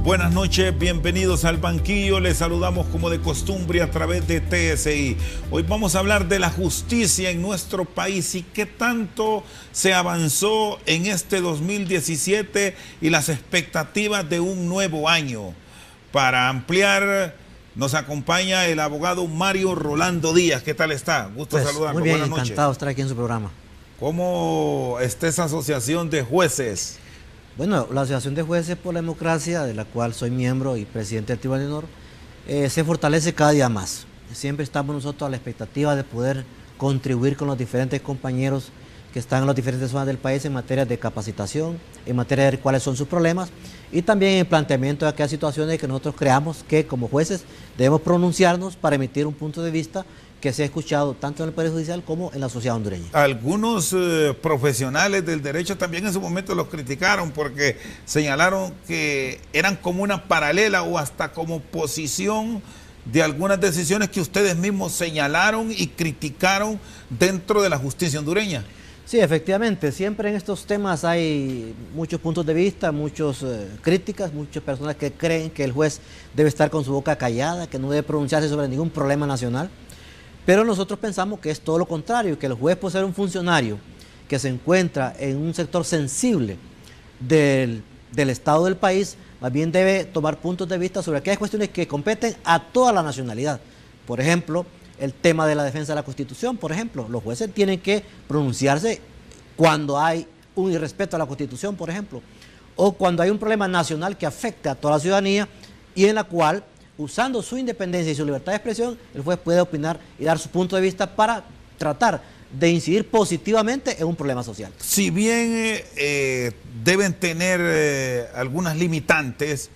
Buenas noches, bienvenidos al banquillo. Les saludamos como de costumbre a través de TSI. Hoy vamos a hablar de la justicia en nuestro país y qué tanto se avanzó en este 2017 y las expectativas de un nuevo año. Para ampliar, nos acompaña el abogado Mario Rolando Díaz. ¿Qué tal está? Gusto saludarlo. Muy bien, buenas noches. encantado de estar aquí en su programa. ¿Cómo está esa asociación de jueces? Bueno, la Asociación de Jueces por la Democracia, de la cual soy miembro y presidente del Tribunal de Honor, se fortalece cada día más. Siempre estamos nosotros a la expectativa de poder contribuir con los diferentes compañeros que están en las diferentes zonas del país en materia de capacitación, en materia de ver cuáles son sus problemas y también en el planteamiento de aquellas situaciones que nosotros creamos que como jueces debemos pronunciarnos para emitir un punto de vista que se ha escuchado tanto en el Poder Judicial como en la sociedad hondureña. Algunos profesionales del derecho también en su momento los criticaron porque señalaron que eran como una paralela o hasta como posición de algunas decisiones que ustedes mismos señalaron y criticaron dentro de la justicia hondureña. Sí, efectivamente, siempre en estos temas hay muchos puntos de vista, muchas críticas, muchas personas que creen que el juez debe estar con su boca callada, que no debe pronunciarse sobre ningún problema nacional. Pero nosotros pensamos que es todo lo contrario, que el juez, por ser un funcionario que se encuentra en un sector sensible del Estado del país, más bien debe tomar puntos de vista sobre aquellas cuestiones que competen a toda la nacionalidad. Por ejemplo, el tema de la defensa de la Constitución, por ejemplo. Los jueces tienen que pronunciarse cuando hay un irrespeto a la Constitución, por ejemplo, o cuando hay un problema nacional que afecte a toda la ciudadanía y en la cual, usando su independencia y su libertad de expresión, el juez puede opinar y dar su punto de vista para tratar de incidir positivamente en un problema social. Si bien deben tener algunas limitantes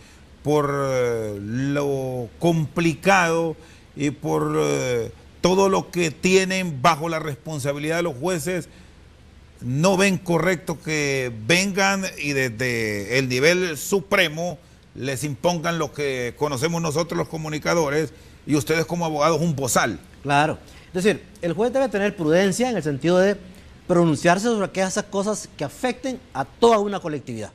por lo complicado y por todo lo que tienen bajo la responsabilidad de los jueces, no ven correcto que vengan y desde el nivel supremo les impongan lo que conocemos nosotros los comunicadores y ustedes como abogados un bozal. Claro, es decir, el juez debe tener prudencia en el sentido de pronunciarse sobre aquellas cosas que afecten a toda una colectividad.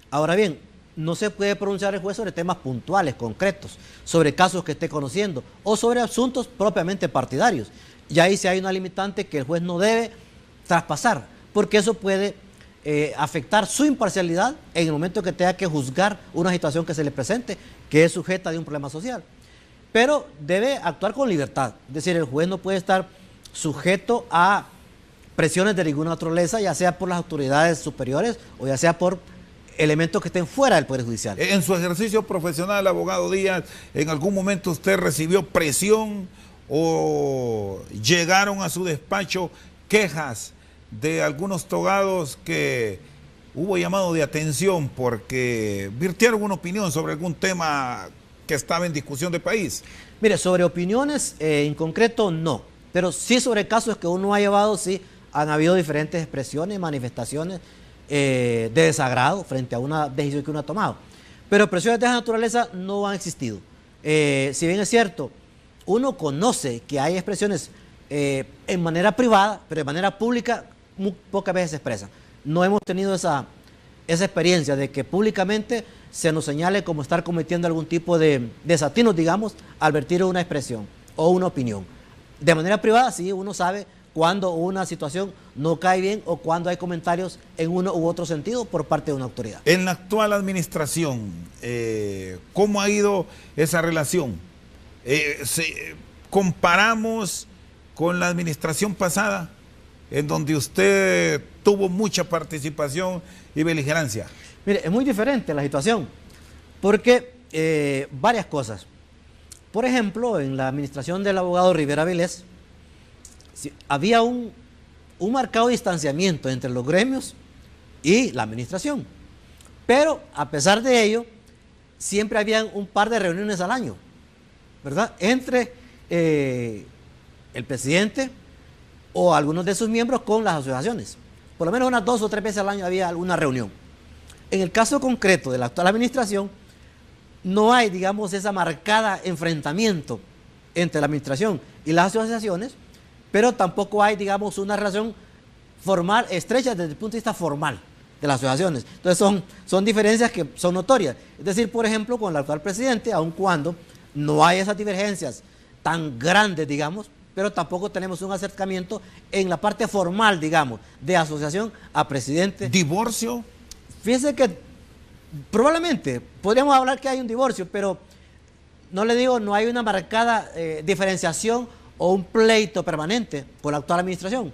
Ahora bien, no se puede pronunciar el juez sobre temas puntuales, concretos, sobre casos que esté conociendo o sobre asuntos propiamente partidarios. Y ahí sí hay una limitante que el juez no debe traspasar, porque eso puede afectar su imparcialidad en el momento que tenga que juzgar una situación que se le presente, que es sujeta de un problema social. Pero debe actuar con libertad, es decir, el juez no puede estar sujeto a presiones de ninguna naturaleza, ya sea por las autoridades superiores o ya sea por elementos que estén fuera del Poder Judicial. En su ejercicio profesional, abogado Díaz, ¿en algún momento usted recibió presión o llegaron a su despacho quejas de algunos togados que hubo llamado de atención porque virtieron una opinión sobre algún tema que estaba en discusión de país? Mire, sobre opiniones en concreto no, pero sí sobre casos que uno ha llevado, sí han habido diferentes expresiones, manifestaciones de desagrado frente a una decisión que uno ha tomado. Pero presiones de esa naturaleza no han existido. Si bien es cierto, uno conoce que hay expresiones en manera privada, pero de manera pública muy pocas veces se expresan. No hemos tenido esa experiencia de que públicamente se nos señale como estar cometiendo algún tipo de desatinos, digamos, al vertir una expresión o una opinión. De manera privada, sí, uno sabe cuando una situación no cae bien o cuando hay comentarios en uno u otro sentido por parte de una autoridad. En la actual administración, ¿cómo ha ido esa relación? ¿Comparamos con la administración pasada, en donde usted tuvo mucha participación y beligerancia? Mire, es muy diferente la situación, porque varias cosas. Por ejemplo, en la administración del abogado Rivera Vilés, había un marcado distanciamiento entre los gremios y la administración. Pero, a pesar de ello, siempre habían un par de reuniones al año, ¿verdad? Entre el presidente o algunos de sus miembros con las asociaciones. Por lo menos unas 2 o 3 veces al año había alguna reunión. En el caso concreto de la actual administración, no hay, digamos, ese marcado enfrentamiento entre la administración y las asociaciones, pero tampoco hay, digamos, una relación formal, estrecha desde el punto de vista formal. de las asociaciones. Entonces son diferencias que son notorias. Es decir, por ejemplo, con el actual presidente, aun cuando no hay esas divergencias tan grandes, digamos, pero tampoco tenemos un acercamiento en la parte formal, digamos, de asociación a presidente. ¿Divorcio? Fíjese que probablemente podríamos hablar que hay un divorcio, pero no le digo, no hay una marcada diferenciación o un pleito permanente con la actual administración,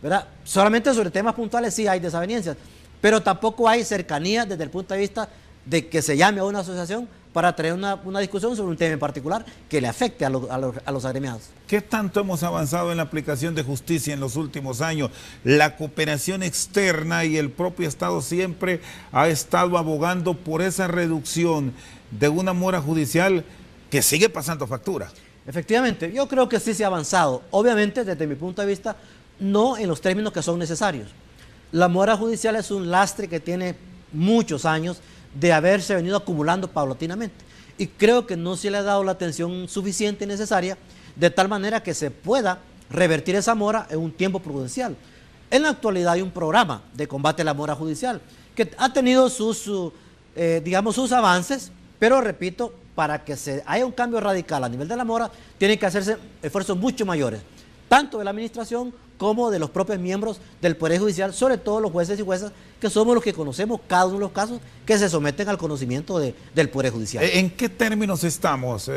¿verdad? Solamente sobre temas puntuales sí hay desavenencias, pero tampoco hay cercanía desde el punto de vista de que se llame a una asociación para traer una discusión sobre un tema en particular que le afecte a los agremiados. ¿Qué tanto hemos avanzado en la aplicación de justicia en los últimos años? La cooperación externa y el propio Estado siempre ha estado abogando por esa reducción de una mora judicial que sigue pasando factura. Efectivamente, yo creo que sí se ha avanzado. Obviamente, desde mi punto de vista, no en los términos que son necesarios. La mora judicial es un lastre que tiene muchos años de haberse venido acumulando paulatinamente. Y creo que no se le ha dado la atención suficiente y necesaria de tal manera que se pueda revertir esa mora en un tiempo prudencial. En la actualidad hay un programa de combate a la mora judicial que ha tenido digamos, sus avances, pero repito, para que haya un cambio radical a nivel de la mora, tienen que hacerse esfuerzos mucho mayores, tanto de la administración como de los propios miembros del Poder Judicial, sobre todo los jueces y juezas, que somos los que conocemos cada uno de los casos que se someten al conocimiento del Poder Judicial. ¿En qué términos estamos?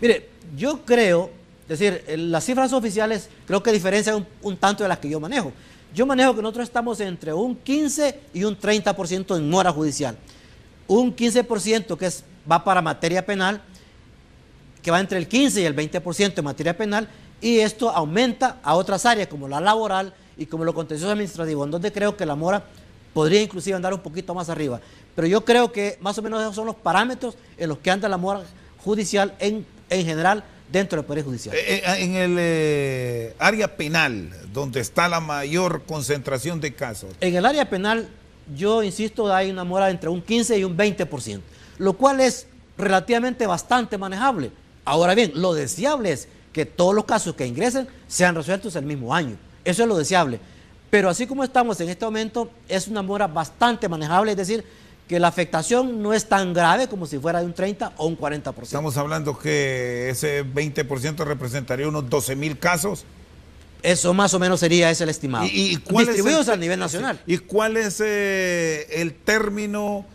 Mire, yo creo, es decir, las cifras oficiales creo que diferencian un tanto de las que yo manejo. Yo manejo que nosotros estamos entre un 15 y un 30% en mora judicial. Un 15% que va para materia penal, que va entre el 15 y el 20% en materia penal, y esto aumenta a otras áreas como la laboral y como lo contencioso administrativo, en donde creo que la mora podría inclusive andar un poquito más arriba. Pero yo creo que más o menos esos son los parámetros en los que anda la mora judicial en general dentro del Poder Judicial. En el área penal, donde está la mayor concentración de casos. En el área penal, yo insisto, hay una mora entre un 15 y un 20%, lo cual es relativamente bastante manejable. Ahora bien, lo deseable es que todos los casos que ingresen sean resueltos el mismo año. Eso es lo deseable. Pero así como estamos en este momento, es una mora bastante manejable, es decir, que la afectación no es tan grave como si fuera de un 30 o un 40%. Estamos hablando que ese 20% representaría unos 12,000 casos. Eso más o menos sería ese el estimado. ¿Y cuál distribuidos es a nivel nacional. ¿Y cuál es el término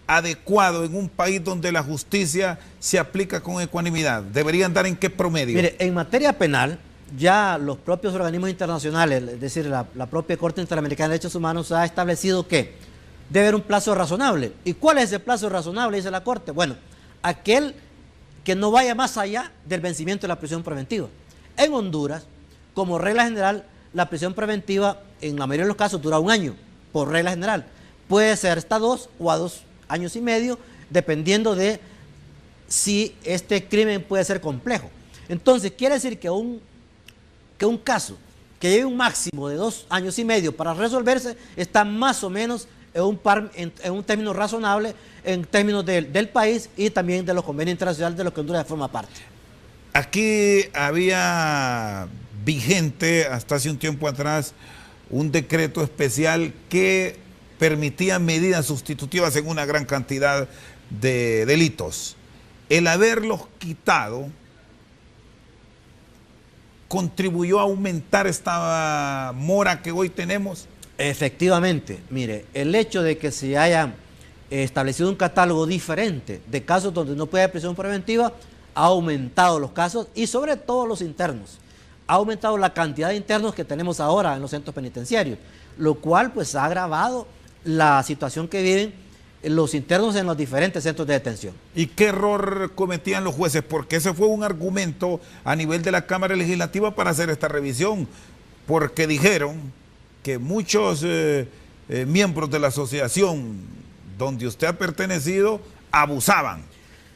adecuado en un país donde la justicia se aplica con ecuanimidad? ¿Deberían dar en qué promedio? Mire, en materia penal, ya los propios organismos internacionales, es decir, la propia Corte Interamericana de Derechos Humanos ha establecido que debe haber un plazo razonable. ¿Y cuál es ese plazo razonable, dice la Corte? Bueno, aquel que no vaya más allá del vencimiento de la prisión preventiva. En Honduras, como regla general, la prisión preventiva en la mayoría de los casos dura 1 año, por regla general. Puede ser hasta 2 o a 2 años y medio, dependiendo de si este crimen puede ser complejo. Entonces, quiere decir que un caso que lleve un máximo de 2 años y medio para resolverse está más o menos en un término razonable en términos del país y también de los convenios internacionales de los que Honduras forma parte. Aquí había vigente hasta hace un tiempo atrás un decreto especial que permitía medidas sustitutivas en una gran cantidad de delitos. El haberlos quitado contribuyó a aumentar esta mora que hoy tenemos. Efectivamente, mire, el hecho de que se haya establecido un catálogo diferente de casos donde no puede haber prisión preventiva ha aumentado los casos y sobre todo los internos. Ha aumentado la cantidad de internos que tenemos ahora en los centros penitenciarios, lo cual pues ha agravado la situación que viven los internos en los diferentes centros de detención. ¿Y qué error cometían los jueces? Porque ese fue un argumento a nivel de la Cámara Legislativa para hacer esta revisión, porque dijeron que muchos miembros de la asociación donde usted ha pertenecido abusaban,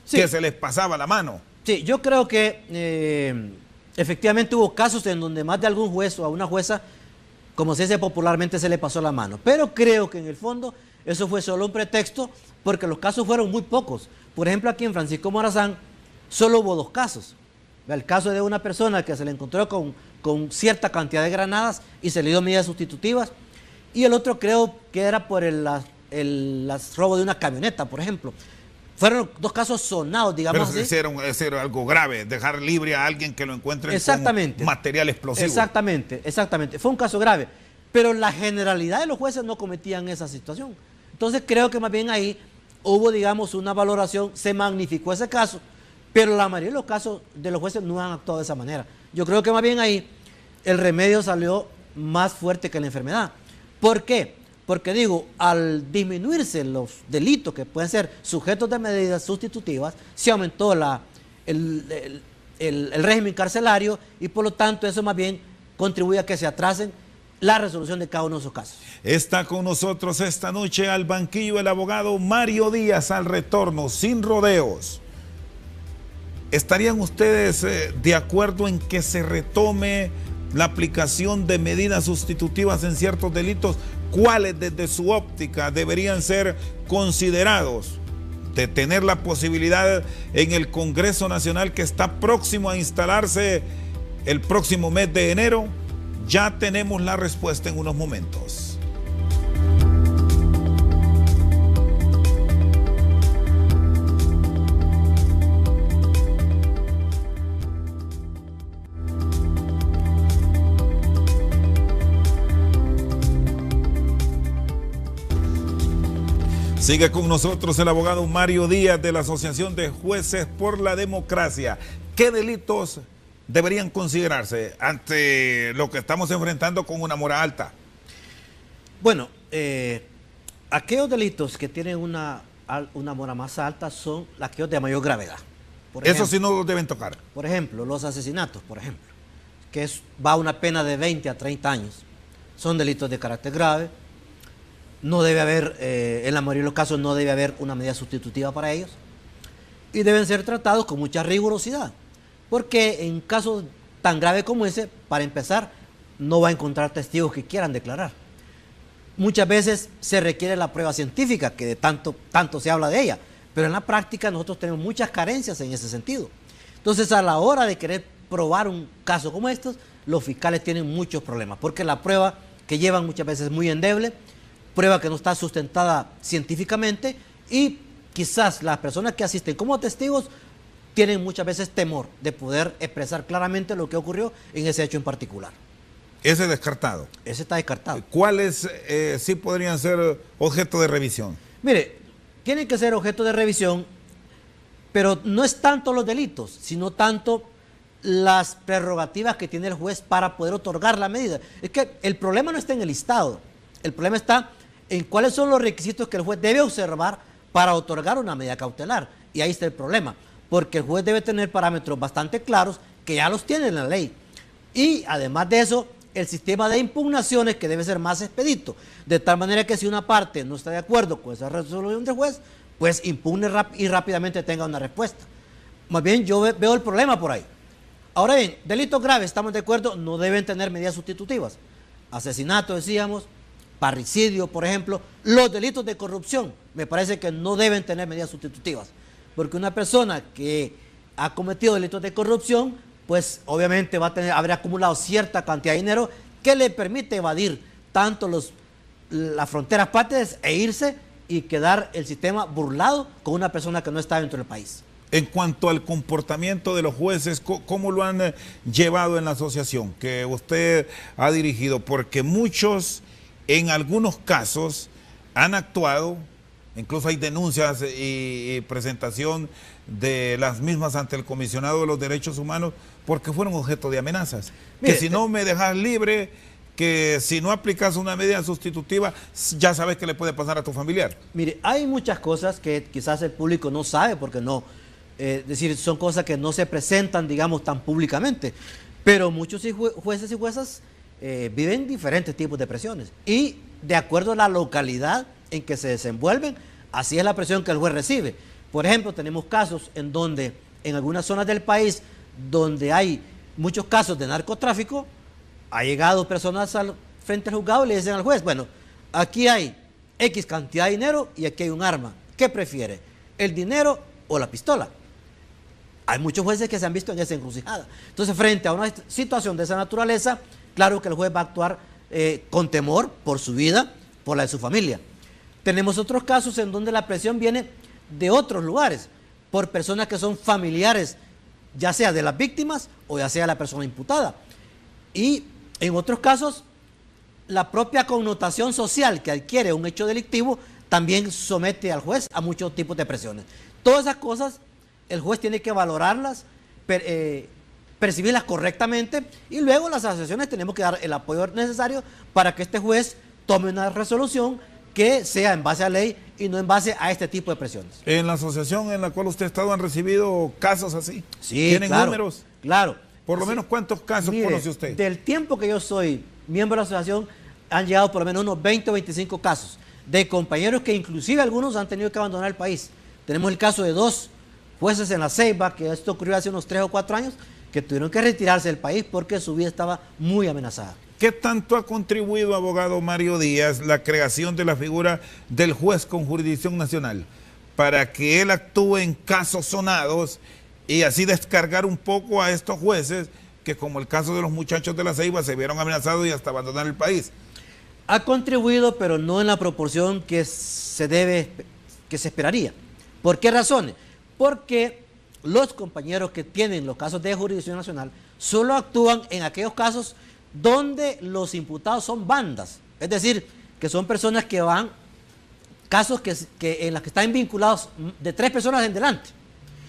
sí, que se les pasaba la mano. Sí, yo creo que efectivamente hubo casos en donde más de algún juez o a una jueza, como se dice popularmente, se le pasó la mano. Pero creo que en el fondo eso fue solo un pretexto porque los casos fueron muy pocos. Por ejemplo, aquí en Francisco Morazán solo hubo 2 casos. El caso de una persona que se le encontró con cierta cantidad de granadas y se le dio medidas sustitutivas. y el otro creo que era por el robo de una camioneta, por ejemplo. Fueron dos casos sonados, digamos así. Pero ese era algo grave, dejar libre a alguien que lo encuentre con material explosivo. Exactamente, exactamente. Fue un caso grave, pero la generalidad de los jueces no cometían esa situación. Entonces creo que más bien ahí hubo, digamos, una valoración, se magnificó ese caso, pero la mayoría de los casos de los jueces no han actuado de esa manera. Yo creo que más bien ahí el remedio salió más fuerte que la enfermedad. ¿Por qué? Porque digo, al disminuirse los delitos que pueden ser sujetos de medidas sustitutivas, se aumentó el régimen carcelario y por lo tanto eso más bien contribuye a que se atrasen la resolución de cada uno de esos casos. Está con nosotros esta noche al banquillo el abogado Mario Díaz, al retorno, sin rodeos. ¿Estarían ustedes de acuerdo en que se retome la aplicación de medidas sustitutivas en ciertos delitos? ¿Cuáles desde su óptica deberían ser considerados? De tener la posibilidad en el Congreso Nacional que está próximo a instalarse el próximo mes de enero. Ya tenemos la respuesta en unos momentos. Sigue con nosotros el abogado Mario Díaz de la Asociación de Jueces por la Democracia. ¿Qué delitos deberían considerarse ante lo que estamos enfrentando con una mora alta? Bueno, aquellos delitos que tienen una mora más alta son aquellos de mayor gravedad. Eso sí no deben tocar. Por ejemplo, los asesinatos, por ejemplo, que va a una pena de 20 a 30 años. Son delitos de carácter grave. No debe haber, en la mayoría de los casos, no debe haber una medida sustitutiva para ellos. Y deben ser tratados con mucha rigurosidad. Porque en casos tan graves como ese, para empezar, no va a encontrar testigos que quieran declarar. Muchas veces se requiere la prueba científica, que de tanto se habla de ella. Pero en la práctica nosotros tenemos muchas carencias en ese sentido. Entonces, a la hora de querer probar un caso como estos, los fiscales tienen muchos problemas. Porque la prueba que llevan muchas veces es muy endeble, prueba que no está sustentada científicamente y quizás las personas que asisten como testigos tienen muchas veces temor de poder expresar claramente lo que ocurrió en ese hecho en particular. Ese descartado. Ese está descartado. ¿Cuáles sí podrían ser objeto de revisión? Mire, tienen que ser objeto de revisión, pero no es tanto los delitos, sino tanto las prerrogativas que tiene el juez para poder otorgar la medida. Es que el problema no está en el listado, el problema está en cuáles son los requisitos que el juez debe observar para otorgar una medida cautelar. Y ahí está el problema, porque el juez debe tener parámetros bastante claros que ya los tiene en la ley. Y además de eso, el sistema de impugnaciones que debe ser más expedito, de tal manera que si una parte no está de acuerdo con esa resolución del juez, pues impugne y rápidamente tenga una respuesta. Más bien yo veo el problema por ahí. Ahora bien, delitos graves, estamos de acuerdo, no deben tener medidas sustitutivas. Asesinato, decíamos, parricidio, por ejemplo, los delitos de corrupción, me parece que no deben tener medidas sustitutivas, porque una persona que ha cometido delitos de corrupción, pues obviamente habrá acumulado cierta cantidad de dinero que le permite evadir tanto las fronteras patrias e irse y quedar el sistema burlado con una persona que no está dentro del país. En cuanto al comportamiento de los jueces, ¿cómo lo han llevado en la asociación que usted ha dirigido? Porque muchos, en algunos casos, han actuado, incluso hay denuncias y presentación de las mismas ante el comisionado de los derechos humanos, porque fueron objeto de amenazas. Mire, que si no me dejas libre, que si no aplicas una medida sustitutiva, ya sabes que le puede pasar a tu familiar. Mire, hay muchas cosas que quizás el público no sabe, porque no, es decir, son cosas que no se presentan, digamos, tan públicamente, pero muchos jueces y juezas viven diferentes tipos de presiones y de acuerdo a la localidad en que se desenvuelven, así es la presión que el juez recibe. Por ejemplo, tenemos casos en donde en algunas zonas del país donde hay muchos casos de narcotráfico, ha llegado personas frente al juzgado y le dicen al juez, bueno, aquí hay X cantidad de dinero y aquí hay un arma, ¿qué prefiere? ¿El dinero o la pistola? Hay muchos jueces que se han visto en esa encrucijada. Entonces, frente a una situación de esa naturaleza, claro que el juez va a actuar con temor por su vida, por la de su familia. Tenemos otros casos en donde la presión viene de otros lugares, por personas que son familiares, ya sea de las víctimas o ya sea la persona imputada. Y en otros casos, la propia connotación social que adquiere un hecho delictivo también somete al juez a muchos tipos de presiones. Todas esas cosas el juez tiene que valorarlas, percibirlas correctamente, y luego las asociaciones tenemos que dar el apoyo necesario para que este juez tome una resolución que sea en base a ley y no en base a este tipo de presiones. ¿En la asociación en la cual usted ha estado han recibido casos así? Sí, ¿Tienen claro, números? Claro. Por lo menos, ¿cuántos casos Mire, conoce usted? Del tiempo que yo soy miembro de la asociación, han llegado por lo menos unos 20 o 25 casos de compañeros que inclusive algunos han tenido que abandonar el país. Tenemos el caso de 2 jueces en la Ceiba, que esto ocurrió hace unos 3 o 4 años, que tuvieron que retirarse del país porque su vida estaba muy amenazada. ¿Qué tanto ha contribuido, abogado Mario Díaz, la creación de la figura del juez con jurisdicción nacional para que él actúe en casos sonados y así descargar un poco a estos jueces que, como el caso de los muchachos de la Ceiba, se vieron amenazados y hasta abandonar el país? Ha contribuido, pero no en la proporción que se esperaría. ¿Por qué razones? Porque los compañeros que tienen los casos de jurisdicción nacional solo actúan en aquellos casos donde los imputados son bandas, es decir, que son personas que van, casos en las que están vinculados de 3 personas en delante.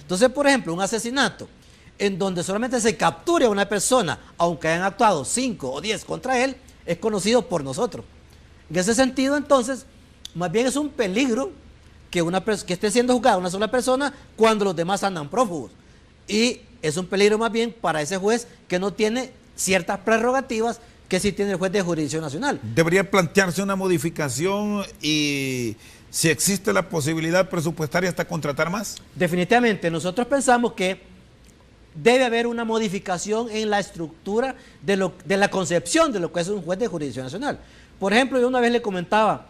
Entonces, por ejemplo, un asesinato en donde solamente se capture a una persona, aunque hayan actuado 5 o 10 contra él, es conocido por nosotros. En ese sentido, entonces, más bien es un peligro que esté siendo juzgada una sola persona cuando los demás andan prófugos. Y es un peligro más bien para ese juez que no tiene ciertas prerrogativas que sí tiene el juez de jurisdicción nacional. ¿Debería plantearse una modificación y, si existe la posibilidad presupuestaria, hasta contratar más? Definitivamente, nosotros pensamos que debe haber una modificación en la estructura de la concepción de lo que es un juez de jurisdicción nacional. Por ejemplo, yo una vez le comentaba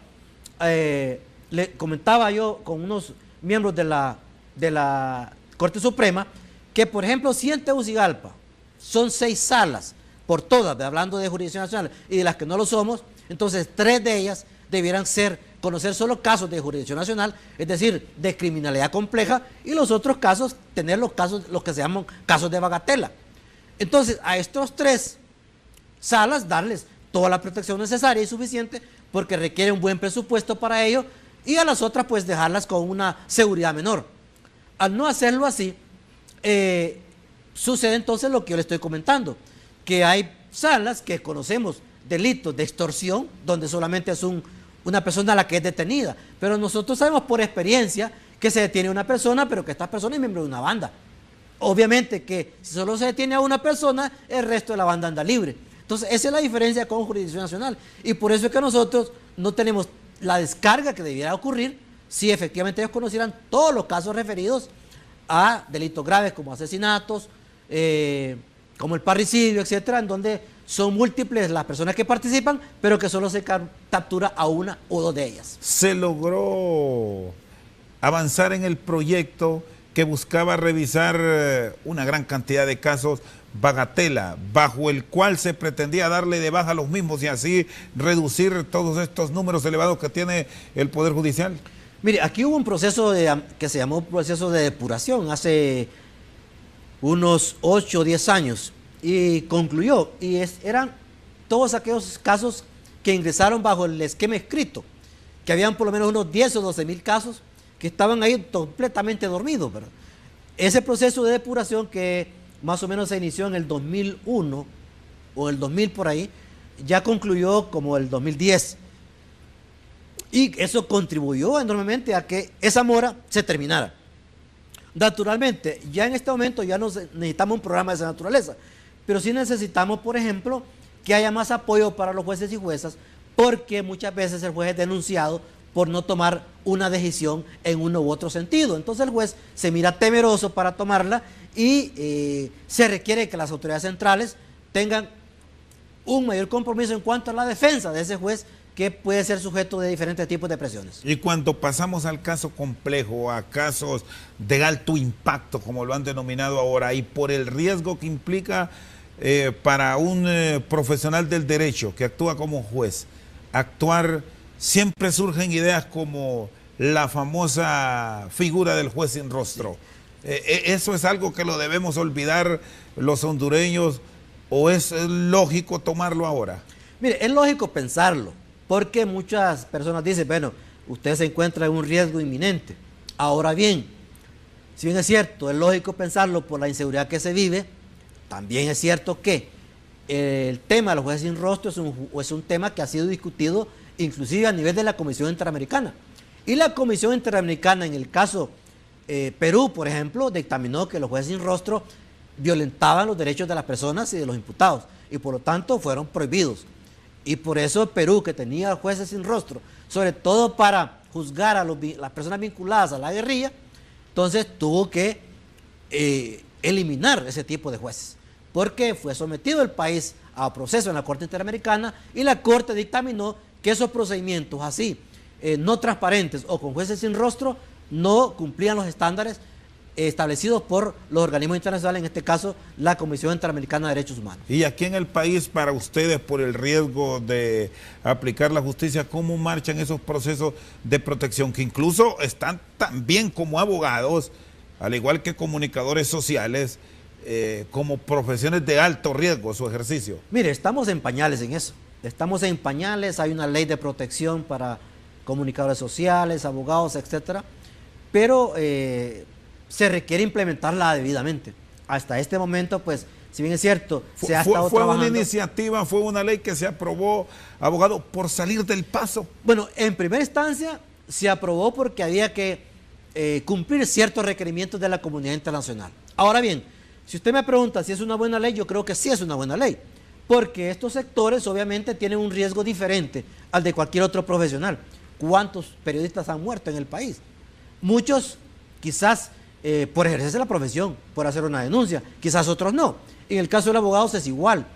yo con unos miembros de la Corte Suprema que, por ejemplo, si en Tegucigalpa son 6 salas, por todas, hablando de jurisdicción nacional, y de las que no lo somos, entonces 3 de ellas debieran conocer solo casos de jurisdicción nacional, es decir, de criminalidad compleja, y los otros casos, tener los que se llaman casos de bagatela. Entonces, a estos 3 salas, darles toda la protección necesaria y suficiente, porque requiere un buen presupuesto para ello, y a las otras, pues, dejarlas con una seguridad menor. Al no hacerlo así, sucede entonces lo que yo le estoy comentando, que hay salas que conocemos delitos de extorsión, donde solamente es una persona a la que es detenida, pero nosotros sabemos por experiencia que se detiene a una persona, pero que esta persona es miembro de una banda. Obviamente que si solo se detiene a una persona, el resto de la banda anda libre. Entonces, esa es la diferencia con jurisdicción nacional, y por eso es que nosotros no tenemos la descarga que debiera ocurrir si efectivamente ellos conocieran todos los casos referidos a delitos graves como asesinatos, como el parricidio, etcétera, en donde son múltiples las personas que participan, pero que solo se captura a 1 o 2 de ellas. ¿Se logró avanzar en el proyecto que buscaba revisar una gran cantidad de casos bagatela, bajo el cual se pretendía darle de baja a los mismos y así reducir todos estos números elevados que tiene el Poder Judicial? Mire, aquí hubo un proceso que se llamó proceso de depuración hace unos 8 o 10 años y concluyó, y eran todos aquellos casos que ingresaron bajo el esquema escrito, que habían por lo menos unos 10 o 12 mil casos que estaban ahí completamente dormidos, ¿verdad? Ese proceso de depuración, que más o menos se inició en el 2001 o el 2000 por ahí, ya concluyó como el 2010. Y eso contribuyó enormemente a que esa mora se terminara. Naturalmente, ya en este momento ya no necesitamos un programa de esa naturaleza, pero sí necesitamos, por ejemplo, que haya más apoyo para los jueces y juezas, porque muchas veces el juez es denunciado por no tomar una decisión en uno u otro sentido. Entonces el juez se mira temeroso para tomarla y se requiere que las autoridades centrales tengan un mayor compromiso en cuanto a la defensa de ese juez, que puede ser sujeto de diferentes tipos de presiones. Y cuando pasamos al caso complejo, a casos de alto impacto, como lo han denominado ahora, y por el riesgo que implica para un profesional del derecho que actúa como juez, actuar, siempre surgen ideas como la famosa figura del juez sin rostro. ¿Eso es algo que lo debemos olvidar los hondureños o es lógico tomarlo ahora? Mire, es lógico pensarlo, porque muchas personas dicen, bueno, usted se encuentra en un riesgo inminente. Ahora bien, si bien es cierto, es lógico pensarlo por la inseguridad que se vive, también es cierto que el tema de los jueces sin rostro es un tema que ha sido discutido inclusive a nivel de la Comisión Interamericana. Y la Comisión Interamericana, en el caso Perú, por ejemplo, dictaminó que los jueces sin rostro violentaban los derechos de las personas y de los imputados, y por lo tanto fueron prohibidos. Y por eso Perú, que tenía jueces sin rostro, sobre todo para juzgar a las personas vinculadas a la guerrilla, entonces tuvo que eliminar ese tipo de jueces, porque fue sometido el país a proceso en la Corte Interamericana y la Corte dictaminó que esos procedimientos así, no transparentes o con jueces sin rostro, no cumplían los estándares establecidos por los organismos internacionales, en este caso la Comisión Interamericana de Derechos Humanos. Y aquí en el país, para ustedes, por el riesgo de aplicar la justicia, ¿cómo marchan esos procesos de protección que incluso están también como abogados, al igual que comunicadores sociales, como profesiones de alto riesgo su ejercicio? Mire, estamos en pañales en eso. Estamos en pañales, hay una ley de protección para comunicadores sociales, abogados, etcétera, pero se requiere implementarla debidamente. Hasta este momento, pues, si bien es cierto, se ha estado trabajando. ¿Fue una iniciativa, fue una ley que se aprobó, abogado, por salir del paso? Bueno, en primera instancia se aprobó porque había que cumplir ciertos requerimientos de la comunidad internacional. Ahora bien, si usted me pregunta si es una buena ley, yo creo que sí es una buena ley, porque estos sectores obviamente tienen un riesgo diferente al de cualquier otro profesional. ¿Cuántos periodistas han muerto en el país? Muchos quizás por ejercerse la profesión, por hacer una denuncia, quizás otros no. En el caso de los abogados es igual,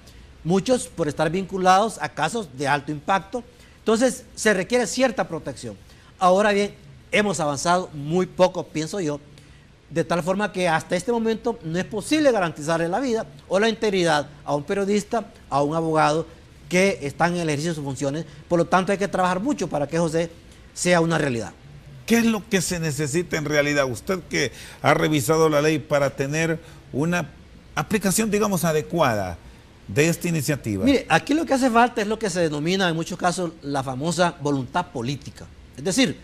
muchos por estar vinculados a casos de alto impacto, entonces se requiere cierta protección. Ahora bien, hemos avanzado muy poco, pienso yo, de tal forma que hasta este momento no es posible garantizarle la vida o la integridad a un periodista, a un abogado que están en el ejercicio de sus funciones. Por lo tanto, hay que trabajar mucho para que eso sea una realidad. ¿Qué es lo que se necesita en realidad? Usted que ha revisado la ley para tener una aplicación, digamos, adecuada de esta iniciativa. Mire, aquí lo que hace falta es lo que se denomina en muchos casos la famosa voluntad política. Es decir,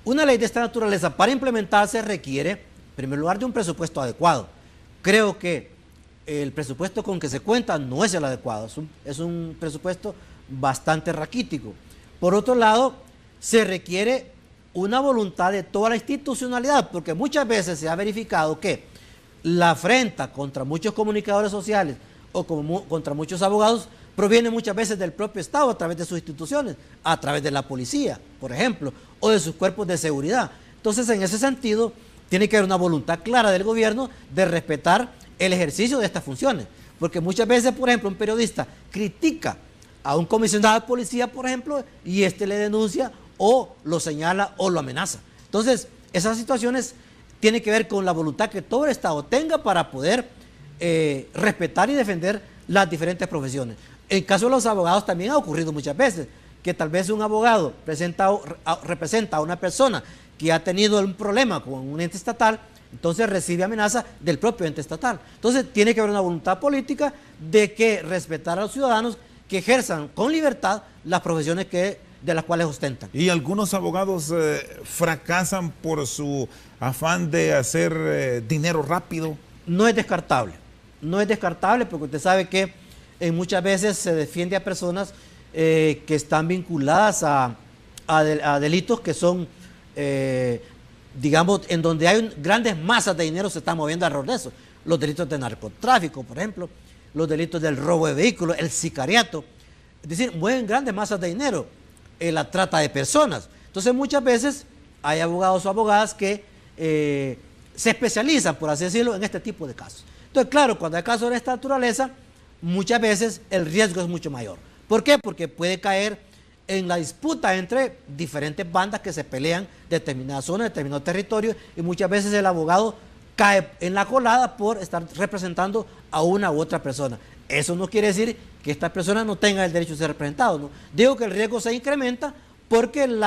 una ley de esta naturaleza para implementarse requiere, en primer lugar, de un presupuesto adecuado. Creo que el presupuesto con que se cuenta no es el adecuado, es un presupuesto bastante raquítico. Por otro lado, se requiere una voluntad de toda la institucionalidad, porque muchas veces se ha verificado que la afrenta contra muchos comunicadores sociales o contra muchos abogados proviene muchas veces del propio Estado a través de sus instituciones, a través de la policía, por ejemplo, o de sus cuerpos de seguridad. Entonces, en ese sentido, tiene que haber una voluntad clara del gobierno de respetar el ejercicio de estas funciones, porque muchas veces, por ejemplo, un periodista critica a un comisionado de policía, por ejemplo, y este le denuncia o lo señala o lo amenaza. Entonces, esas situaciones tienen que ver con la voluntad que todo el Estado tenga para poder respetar y defender las diferentes profesiones. En caso de los abogados también ha ocurrido muchas veces que tal vez un abogado representa a una persona que ha tenido un problema con un ente estatal, entonces recibe amenaza del propio ente estatal. Entonces tiene que haber una voluntad política de que respetar a los ciudadanos que ejerzan con libertad las profesiones de las cuales ostentan. Y algunos abogados fracasan por su afán de hacer dinero rápido. No es descartable, porque usted sabe que muchas veces se defiende a personas que están vinculadas a delitos que son, digamos, en donde hay grandes masas de dinero se están moviendo alrededor de eso. Los delitos de narcotráfico, por ejemplo, los delitos del robo de vehículos, el sicariato, es decir, mueven grandes masas de dinero, la trata de personas. Entonces muchas veces hay abogados o abogadas que se especializan, por así decirlo, en este tipo de casos. Entonces, claro, cuando hay casos de esta naturaleza, muchas veces el riesgo es mucho mayor. ¿Por qué? Porque puede caer en la disputa entre diferentes bandas que se pelean determinadas zonas, determinados territorios, y muchas veces el abogado cae en la colada por estar representando a una u otra persona. Eso no quiere decir que esta persona no tenga el derecho a ser representado, ¿no? Digo que el riesgo se incrementa porque el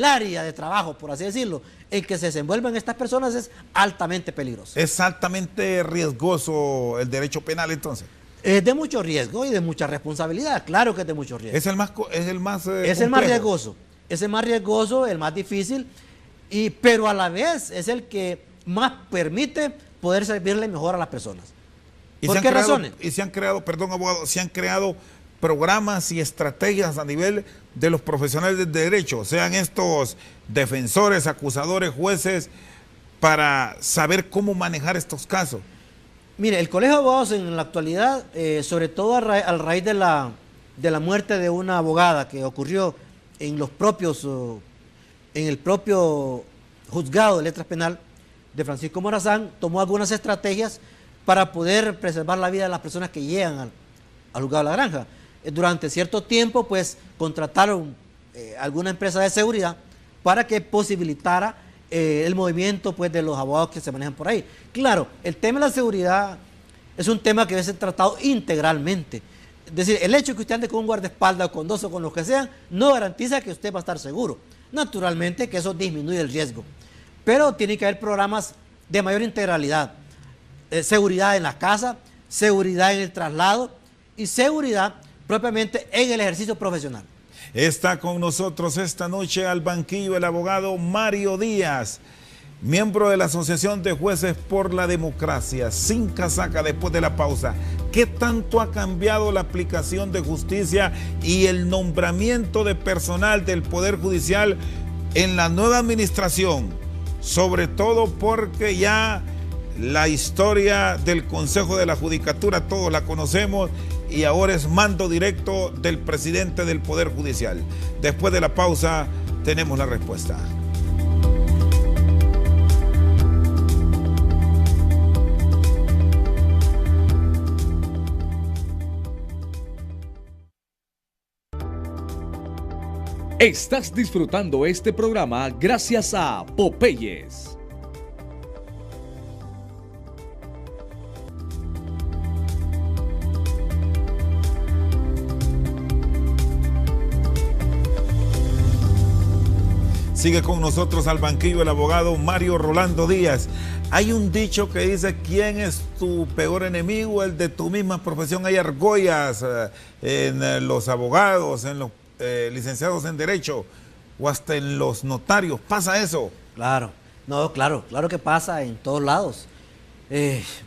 área de trabajo, por así decirlo, en que se desenvuelven estas personas es altamente peligroso. ¿Es altamente riesgoso el derecho penal entonces? Es de mucho riesgo y de mucha responsabilidad, claro que es de mucho riesgo. Es el más es el más complejo. riesgoso, es el más riesgoso, el más difícil, pero a la vez es el que más permite poder servirle mejor a las personas. ¿Por qué razones? Y se han creado, perdón abogado, se han creado programas y estrategias a nivel de los profesionales del derecho, sean estos defensores, acusadores, jueces, para saber cómo manejar estos casos. Mire, el Colegio de Abogados en la actualidad, sobre todo a raíz de la muerte de una abogada que ocurrió en el propio juzgado de letras penal de Francisco Morazán, tomó algunas estrategias para poder preservar la vida de las personas que llegan al juzgado de la Granja. Durante cierto tiempo, pues, contrataron alguna empresa de seguridad para que posibilitara el movimiento, pues, de los abogados que se manejan por ahí. Claro, el tema de la seguridad es un tema que debe ser tratado integralmente. Es decir, el hecho de que usted ande con un guardaespaldas o con dos o con los que sean, no garantiza que usted va a estar seguro. Naturalmente que eso disminuye el riesgo. Pero tiene que haber programas de mayor integralidad. Seguridad en la casa, seguridad en el traslado y seguridad propiamente en el ejercicio profesional. Está con nosotros esta noche al banquillo el abogado Mario Díaz, miembro de la Asociación de Jueces por la Democracia. Sin casaca, después de la pausa, ¿qué tanto ha cambiado la aplicación de justicia y el nombramiento de personal del Poder Judicial en la nueva administración? Sobre todo porque ya la historia del Consejo de la Judicatura todos la conocemos y ahora es mando directo del presidente del Poder Judicial. Después de la pausa tenemos la respuesta. Estás disfrutando este programa gracias a Popeyes. Sigue con nosotros al banquillo el abogado Mario Rolando Díaz. Hay un dicho que dice: ¿quién es tu peor enemigo? El de tu misma profesión. Hay argollas en los abogados, en los licenciados en Derecho o hasta en los notarios. ¿Pasa eso? Claro, no, claro que pasa en todos lados.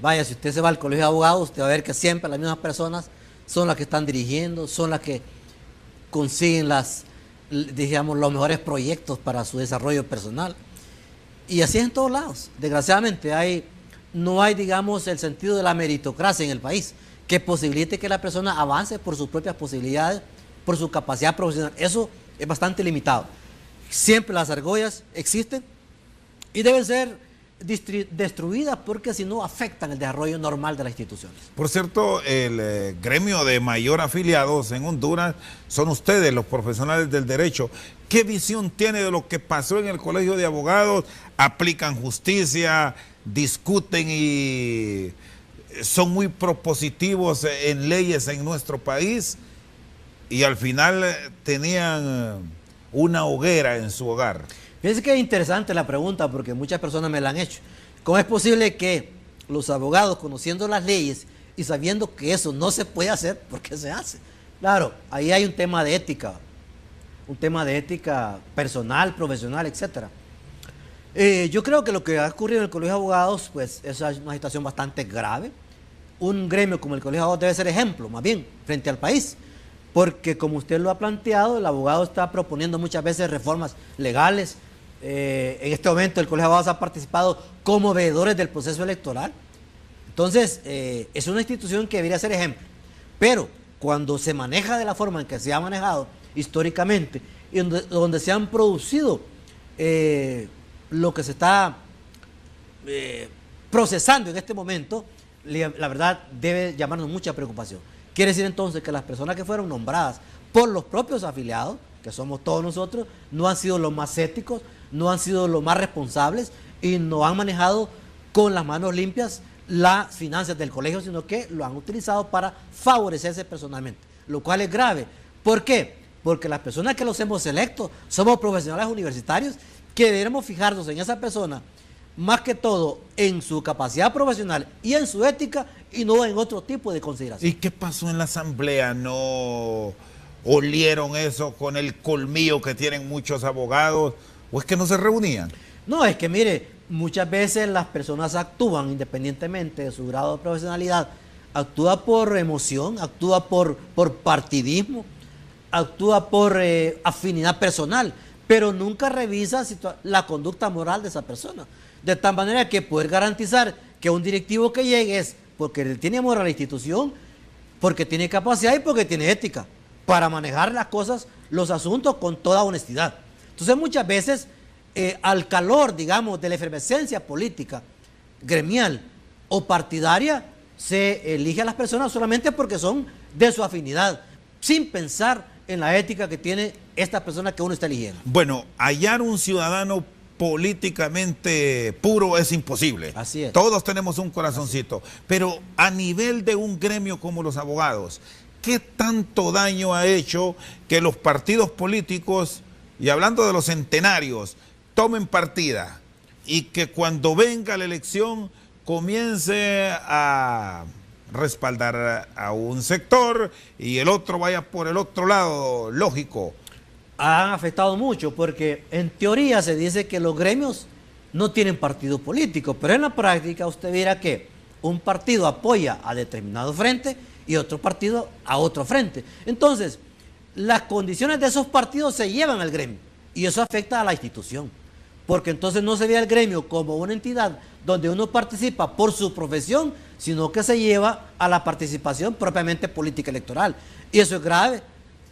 Vaya, si usted se va al colegio de abogados, usted va a ver que siempre las mismas personas son las que están dirigiendo, son las que consiguen digamos, los mejores proyectos para su desarrollo personal. Y así es en todos lados. Desgraciadamente no hay, digamos, el sentido de la meritocracia en el país, que posibilite que la persona avance por sus propias posibilidades, por su capacidad profesional. Eso es bastante limitado. Siempre las argollas existen y deben ser destruidas porque si no afectan el desarrollo normal de las instituciones. Por cierto, el gremio de mayor afiliados en Honduras son ustedes, los profesionales del derecho. ¿Qué visión tiene de lo que pasó en el Colegio de Abogados? ¿Aplican justicia, discuten y son muy propositivos en leyes en nuestro país? Y al final tenían una hoguera en su hogar. Fíjense que es interesante la pregunta porque muchas personas me la han hecho. ¿Cómo es posible que los abogados, conociendo las leyes y sabiendo que eso no se puede hacer, por qué se hace? Claro, ahí hay un tema de ética personal, profesional, etcétera. Yo creo que lo que ha ocurrido en el Colegio de Abogados, pues, es una situación bastante grave. Un gremio como el Colegio de Abogados debe ser ejemplo, más bien, frente al país. Porque como usted lo ha planteado, el abogado está proponiendo muchas veces reformas legales. En este momento el Colegio de Abogados ha participado como veedores del proceso electoral. Entonces, es una institución que debería ser ejemplo. Pero cuando se maneja de la forma en que se ha manejado históricamente y donde se han producido lo que se está procesando en este momento, la verdad debe llamarnos mucha preocupación. Quiere decir entonces que las personas que fueron nombradas por los propios afiliados, que somos todos nosotros, no han sido los más éticos, no han sido los más responsables y no han manejado con las manos limpias las finanzas del colegio, sino que lo han utilizado para favorecerse personalmente, lo cual es grave. ¿Por qué? Porque las personas que los hemos electo somos profesionales universitarios que debemos fijarnos en esa persona, más que todo en su capacidad profesional y en su ética, y no en otro tipo de consideración. ¿Y qué pasó en la asamblea? ¿No olieron eso con el colmillo que tienen muchos abogados? ¿O es que no se reunían? No, es que mire, muchas veces las personas actúan independientemente de su grado de profesionalidad, actúa por emoción, actúa por partidismo, actúa por afinidad personal, pero nunca revisa la conducta moral de esa persona. De tal manera que poder garantizar que un directivo que llegue es porque tiene amor a la institución, porque tiene capacidad y porque tiene ética para manejar las cosas, los asuntos con toda honestidad. Entonces muchas veces al calor, digamos, de la efervescencia política, gremial o partidaria, se elige a las personas solamente porque son de su afinidad, sin pensar en la ética que tiene esta persona que uno está eligiendo. Bueno, hallar un ciudadano políticamente puro es imposible. Así es. Todos tenemos un corazoncito, pero a nivel de un gremio como los abogados, ¿qué tanto daño ha hecho que los partidos políticos, y hablando de los centenarios, tomen partida y que cuando venga la elección comience a respaldar a un sector y el otro vaya por el otro lado? Lógico. Han afectado mucho porque en teoría se dice que los gremios no tienen partido político, pero en la práctica usted verá que un partido apoya a determinado frente y otro partido a otro frente. Entonces, las condiciones de esos partidos se llevan al gremio y eso afecta a la institución, porque entonces no se ve al gremio como una entidad donde uno participa por su profesión, sino que se lleva a la participación propiamente política electoral. Y eso es grave.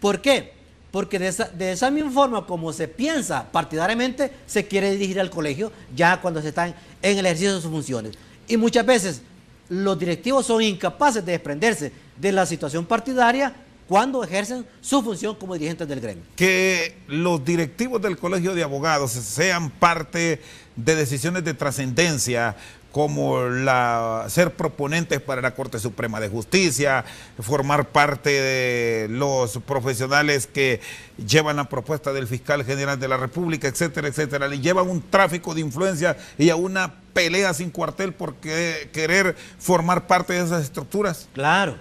¿Por qué? Porque de esa misma forma como se piensa partidariamente, se quiere dirigir al colegio ya cuando se están en el ejercicio de sus funciones. Y muchas veces los directivos son incapaces de desprenderse de la situación partidaria cuando ejercen su función como dirigentes del gremio. Que los directivos del Colegio de Abogados sean parte de decisiones de trascendencia, como ser proponentes para la Corte Suprema de Justicia, formar parte de los profesionales que llevan la propuesta del fiscal general de la República, etcétera, etcétera. Le llevan un tráfico de influencia y a una pelea sin cuartel por querer formar parte de esas estructuras. Claro,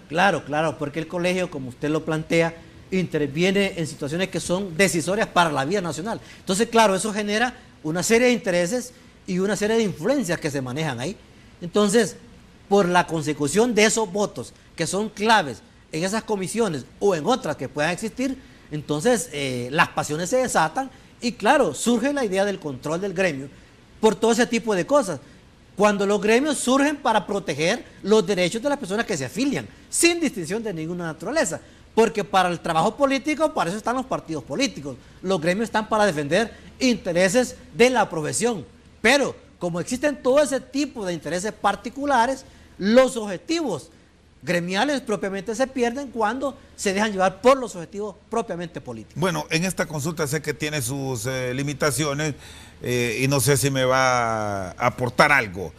porque el colegio, como usted lo plantea, interviene en situaciones que son decisorias para la vida nacional. Entonces, claro, eso genera una serie de intereses y una serie de influencias que se manejan ahí. Entonces, por la consecución de esos votos que son claves en esas comisiones o en otras que puedan existir, entonces las pasiones se desatan y claro, surge la idea del control del gremio por todo ese tipo de cosas. Cuando los gremios surgen para proteger los derechos de las personas que se afilian, sin distinción de ninguna naturaleza. Porque para el trabajo político, para eso están los partidos políticos. Los gremios están para defender intereses de la profesión. Pero como existen todo ese tipo de intereses particulares, los objetivos gremiales propiamente se pierden cuando se dejan llevar por los objetivos propiamente políticos. Bueno, en esta consulta sé que tiene sus limitaciones y no sé si me va a aportar algo.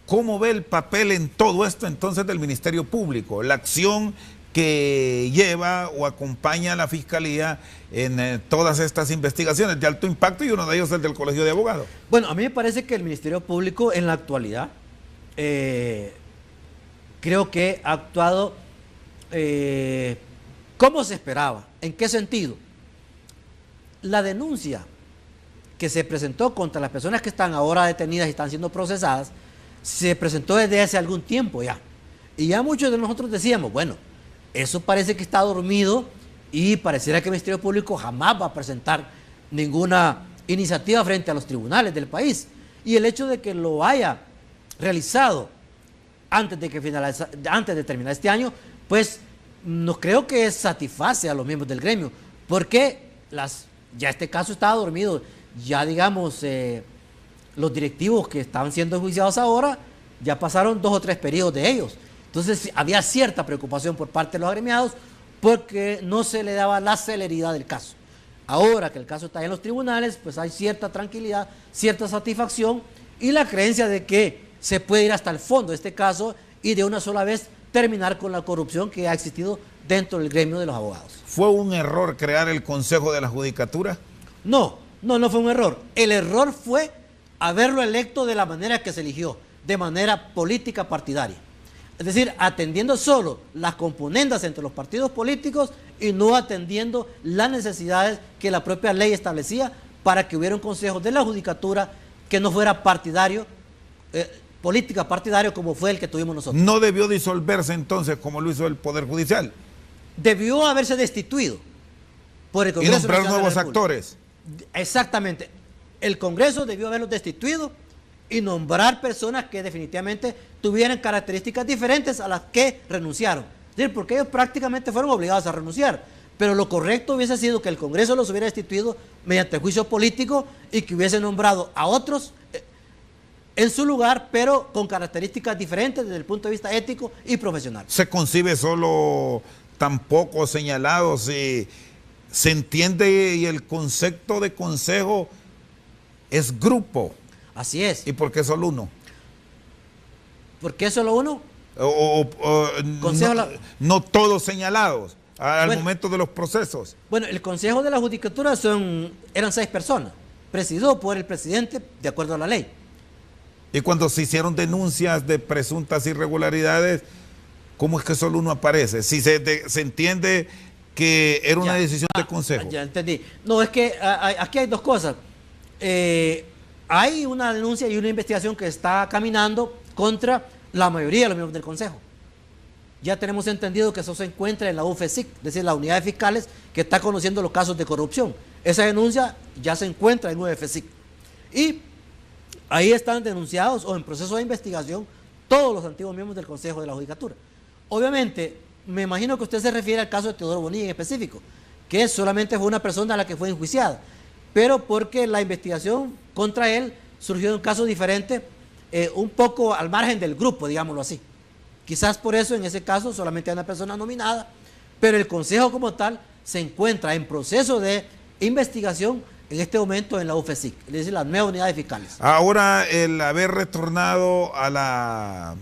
¿Cómo ve el papel en todo esto entonces del Ministerio Público? La acción que lleva o acompaña a la Fiscalía en todas estas investigaciones de alto impacto, y uno de ellos es el del Colegio de Abogados. Bueno, a mí me parece que el Ministerio Público en la actualidad creo que ha actuado como se esperaba. ¿En qué sentido? La denuncia que se presentó contra las personas que están ahora detenidas y están siendo procesadas se presentó desde hace algún tiempo ya. Y ya muchos de nosotros decíamos, bueno, eso parece que está dormido y pareciera que el Ministerio Público jamás va a presentar ninguna iniciativa frente a los tribunales del país. Y el hecho de que lo haya realizado antes de terminar este año, pues no creo que satisface a los miembros del gremio, porque ya este caso estaba dormido, ya digamos, los directivos que estaban siendo enjuiciados ahora, ya pasaron 2 o 3 periodos de ellos. Entonces había cierta preocupación por parte de los agremiados porque no se le daba la celeridad del caso. Ahora que el caso está en los tribunales, pues hay cierta tranquilidad, cierta satisfacción y la creencia de que se puede ir hasta el fondo de este caso y de una sola vez terminar con la corrupción que ha existido dentro del gremio de los abogados. ¿Fue un error crear el Consejo de la Judicatura? No fue un error. El error fue haberlo electo de la manera que se eligió, de manera política partidaria. Es decir, atendiendo solo las componendas entre los partidos políticos y no atendiendo las necesidades que la propia ley establecía para que hubiera un consejo de la judicatura que no fuera partidario, política partidario como fue el que tuvimos nosotros. ¿No debió disolverse entonces como lo hizo el Poder Judicial? Debió haberse destituido por el Congreso y nombrar Nacional de la nuevos República. actores. Exactamente. El Congreso debió haberlos destituido y nombrar personas que definitivamente tuvieran características diferentes a las que renunciaron. Es decir, porque ellos prácticamente fueron obligados a renunciar. Pero lo correcto hubiese sido que el Congreso los hubiera destituido mediante juicio político y que hubiese nombrado a otros en su lugar, pero con características diferentes desde el punto de vista ético y profesional. ¿Se concibe solo tan poco señalados? Se entiende y el concepto de consejo es grupo. Así es. ¿Y por qué solo uno? ¿Por qué solo uno? No, no todos señalados al Bueno, momento de los procesos. Bueno, el Consejo de la Judicatura eran 6 personas, presidido por el presidente de acuerdo a la ley. Y cuando se hicieron denuncias de presuntas irregularidades, ¿cómo es que solo uno aparece? Si se entiende que era una decisión de consejo. Ya entendí. No, es que aquí hay dos cosas. Hay una denuncia y una investigación que está caminando contra la mayoría de los miembros del Consejo. Ya tenemos entendido que eso se encuentra en la UFESIC, es decir, la unidad de fiscales que está conociendo los casos de corrupción. Esa denuncia ya se encuentra en UFESIC. Y ahí están denunciados o en proceso de investigación todos los antiguos miembros del Consejo de la Judicatura. Obviamente, me imagino que usted se refiere al caso de Teodoro Bonilla en específico, que solamente fue una persona a la que fue enjuiciada, pero porque la investigación contra él surgió de un caso diferente, un poco al margen del grupo, digámoslo así. Quizás por eso en ese caso solamente hay una persona nominada, pero el Consejo como tal se encuentra en proceso de investigación en este momento en la UFESIC, es decir, la nueva unidad de fiscales. Ahora, el haber retornado a la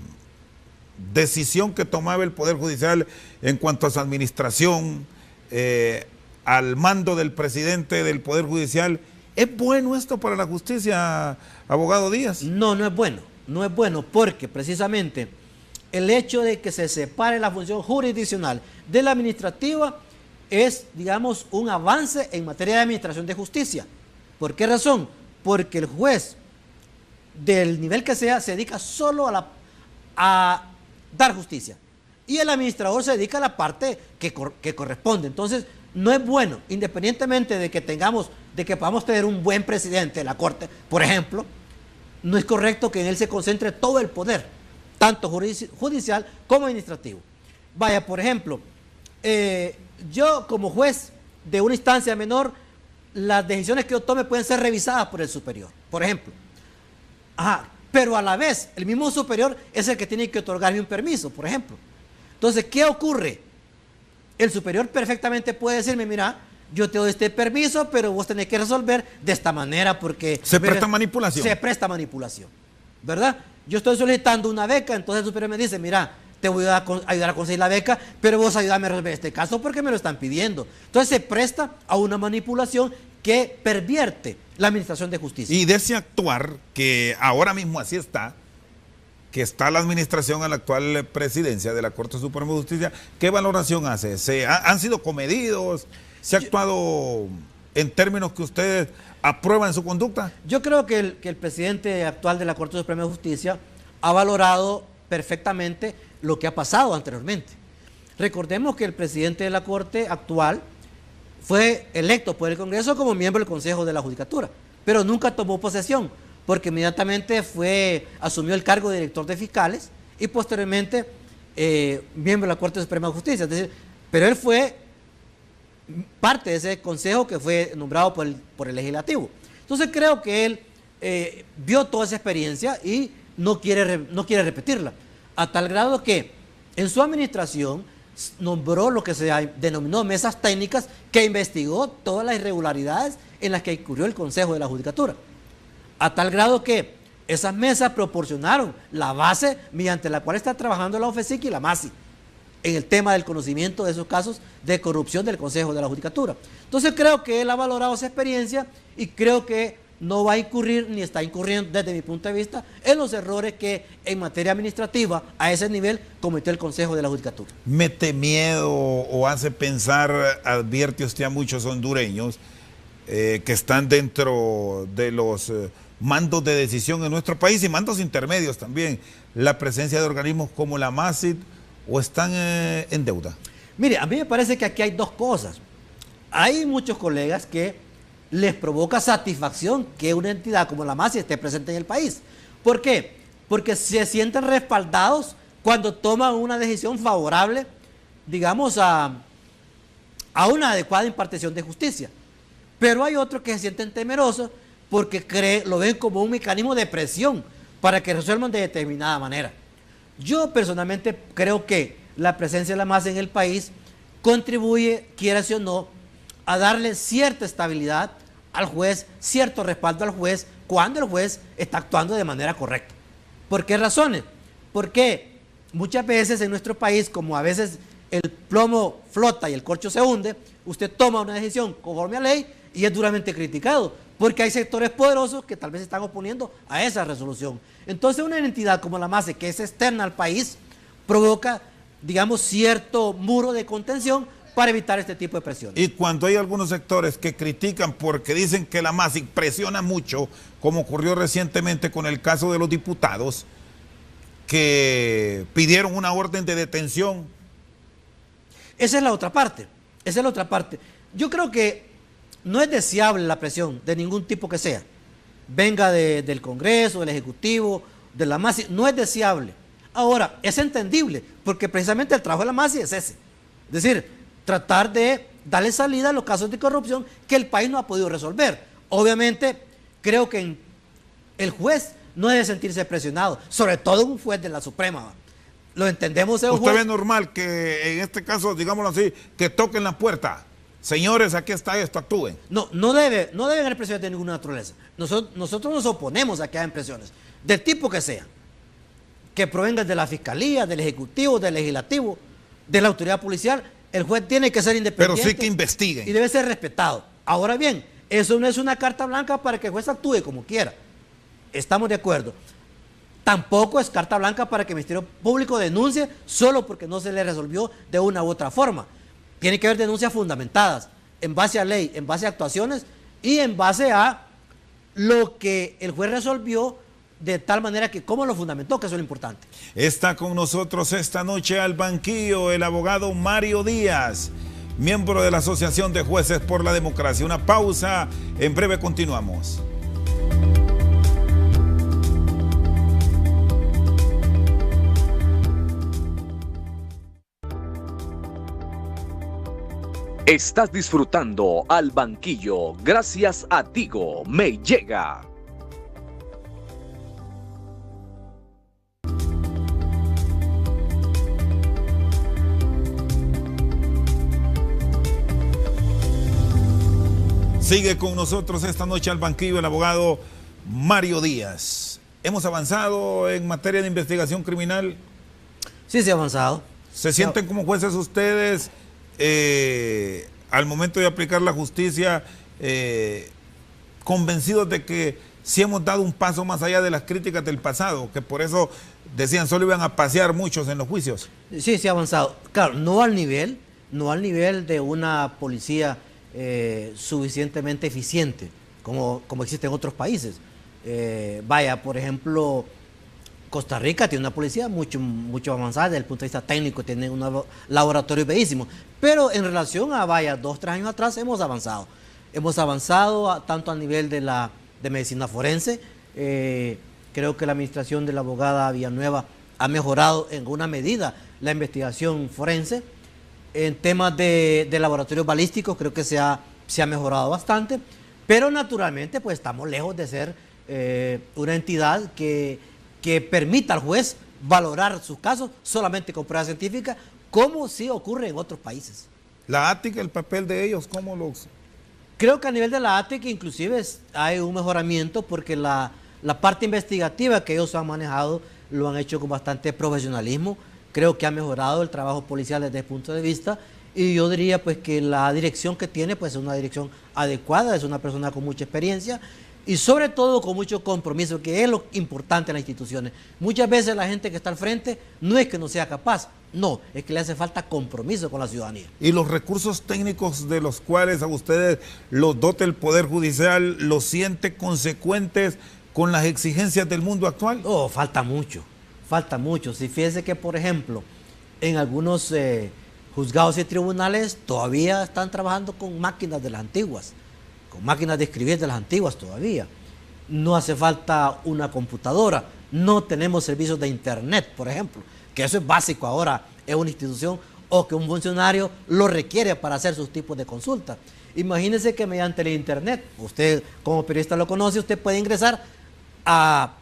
decisión que tomaba el Poder Judicial en cuanto a su administración, al mando del presidente del Poder Judicial, ¿es bueno esto para la justicia, abogado Díaz? No es bueno. No es bueno porque precisamente el hecho de que se separe la función jurisdiccional de la administrativa es, digamos, un avance en materia de administración de justicia. ¿Por qué razón? Porque el juez, del nivel que sea, se dedica solo a dar justicia. Y el administrador se dedica a la parte que corresponde. Entonces, no es bueno, independientemente de que podamos tener un buen presidente de la Corte, por ejemplo, no es correcto que en él se concentre todo el poder, tanto judicial como administrativo. Vaya, por ejemplo, yo como juez de una instancia menor, las decisiones que yo tome pueden ser revisadas por el superior, por ejemplo. Pero a la vez, el mismo superior es el que tiene que otorgarme un permiso, por ejemplo. Entonces, ¿qué ocurre? El superior perfectamente puede decirme, mira, yo te doy este permiso, pero vos tenés que resolver de esta manera porque... Se presta manipulación. Se presta manipulación, ¿verdad? Yo estoy solicitando una beca, entonces el superior me dice, mira, te voy a ayudar a conseguir la beca, pero vos ayúdame a resolver este caso porque me lo están pidiendo. Entonces se presta a una manipulación que pervierte la administración de justicia. Y de ese actuar, que ahora mismo así está, que está la administración a la actual presidencia de la Corte Suprema de Justicia, ¿qué valoración hace? ¿Han sido comedidos? ¿Se ha actuado en términos que ustedes aprueban su conducta? Yo creo que el presidente actual de la Corte Suprema de Justicia ha valorado perfectamente lo que ha pasado anteriormente. Recordemos que el presidente de la Corte actual fue electo por el Congreso como miembro del Consejo de la Judicatura, pero nunca tomó posesión, porque inmediatamente asumió el cargo de director de fiscales y posteriormente miembro de la Corte Suprema de Justicia. Es decir, pero él fue parte de ese consejo que fue nombrado por el legislativo. Entonces creo que él vio toda esa experiencia y no quiere repetirla, a tal grado que en su administración nombró lo que se denominó mesas técnicas que investigó todas las irregularidades en las que incurrió el Consejo de la Judicatura, a tal grado que Esas mesas proporcionaron la base mediante la cual está trabajando la OFECIC y la MASI en el tema del conocimiento de esos casos de corrupción del Consejo de la Judicatura. Entonces creo que él ha valorado esa experiencia y creo que no va a incurrir ni está incurriendo desde mi punto de vista en los errores que en materia administrativa a ese nivel cometió el Consejo de la Judicatura. ¿Mete miedo o hace pensar, advierte usted a muchos hondureños que están dentro de los mandos de decisión en nuestro país y mandos intermedios también, la presencia de organismos como la MASID, o están en deuda? Mire, a mí me parece que aquí hay dos cosas. Hay muchos colegas que les provoca satisfacción que una entidad como la MASI esté presente en el país. ¿Por qué? Porque se sienten respaldados cuando toman una decisión favorable, digamos, a una adecuada impartición de justicia. Pero hay otros que se sienten temerosos porque lo ven como un mecanismo de presión para que resuelvan de determinada manera. Yo personalmente creo que la presencia de la MASI en el país contribuye, quieras o no, a darle cierta estabilidad al juez, cierto respaldo al juez, cuando el juez está actuando de manera correcta. ¿Por qué razones? Porque muchas veces en nuestro país, como a veces el plomo flota y el corcho se hunde, usted toma una decisión conforme a ley y es duramente criticado, porque hay sectores poderosos que tal vez se están oponiendo a esa resolución. Entonces una entidad como la MASI, que es externa al país, provoca, digamos, cierto muro de contención para evitar este tipo de presiones. Y cuando hay algunos sectores que critican porque dicen que la MASI presiona mucho, como ocurrió recientemente con el caso de los diputados, que pidieron una orden de detención. Esa es la otra parte, esa es la otra parte. Yo creo que no es deseable la presión de ningún tipo que sea, venga del Congreso, del Ejecutivo, de la MASI, no es deseable. Ahora, es entendible, porque precisamente el trabajo de la MASI es ese, es decir, tratar de darle salida a los casos de corrupción que el país no ha podido resolver. Obviamente, creo que el juez no debe sentirse presionado, sobre todo un juez de la Suprema. Lo entendemos. ¿Usted ve normal que en este caso, digámoslo así, que toquen la puerta? Señores, aquí está esto, actúen. No deben haber presiones de ninguna naturaleza. Nosotros nos oponemos a que hagan presiones, del tipo que sea, que provengan de la Fiscalía, del Ejecutivo, del Legislativo, de la autoridad policial. El juez tiene que ser independiente. Pero sí que investiguen. Y debe ser respetado. Ahora bien, eso no es una carta blanca para que el juez actúe como quiera. Estamos de acuerdo. Tampoco es carta blanca para que el Ministerio Público denuncie solo porque no se le resolvió de una u otra forma. Tiene que haber denuncias fundamentadas, en base a ley, en base a actuaciones y en base a lo que el juez resolvió, de tal manera que cómo lo fundamentó, que eso es lo importante. Está con nosotros esta noche al banquillo el abogado Mario Díaz, miembro de la Asociación de Jueces por la Democracia. Una pausa, en breve continuamos. Estás disfrutando Al Banquillo gracias a Tigo Me Llega. Sigue con nosotros esta noche al banquillo el abogado Mario Díaz. ¿Hemos avanzado en materia de investigación criminal? Sí, se ha avanzado. ¿Se sienten como jueces ustedes al momento de aplicar la justicia convencidos de que sí hemos dado un paso más allá de las críticas del pasado, que por eso decían solo iban a pasear muchos en los juicios? Sí, se ha avanzado. Claro, no al nivel de una policía suficientemente eficiente como existe en otros países. Vaya, por ejemplo, Costa Rica tiene una policía mucho avanzada desde el punto de vista técnico, tiene un laboratorio bellísimo, pero en relación a, 2-3 años atrás hemos avanzado. Hemos avanzado tanto a nivel de medicina forense. Creo que la administración de la abogada Villanueva ha mejorado en una medida la investigación forense. En temas de laboratorios balísticos creo que se ha mejorado bastante, pero naturalmente pues estamos lejos de ser una entidad que permita al juez valorar sus casos solamente con pruebas científicas, como sí ocurre en otros países. ¿La ATIC, el papel de ellos, cómo los...? Creo que a nivel de la ATIC inclusive hay un mejoramiento porque la La parte investigativa que ellos han manejado lo han hecho con bastante profesionalismo. Creo que ha mejorado el trabajo policial desde ese punto de vista, y yo diría pues que la dirección que tiene pues es una dirección adecuada, es una persona con mucha experiencia y sobre todo con mucho compromiso, que es lo importante en las instituciones. Muchas veces la gente que está al frente no es que no sea capaz, no, es que le hace falta compromiso con la ciudadanía. ¿Y los recursos técnicos de los cuales a ustedes los dota el Poder Judicial, los siente consecuentes con las exigencias del mundo actual? Oh, falta mucho, falta mucho. Si fíjese que, por ejemplo, en algunos juzgados y tribunales todavía están trabajando con máquinas de las antiguas, con máquinas de escribir de las antiguas todavía. No hace falta una computadora, no tenemos servicios de internet, por ejemplo, que eso es básico ahora en una institución o que un funcionario lo requiere para hacer sus tipos de consultas. Imagínese que mediante el internet, usted como periodista lo conoce, usted puede ingresar a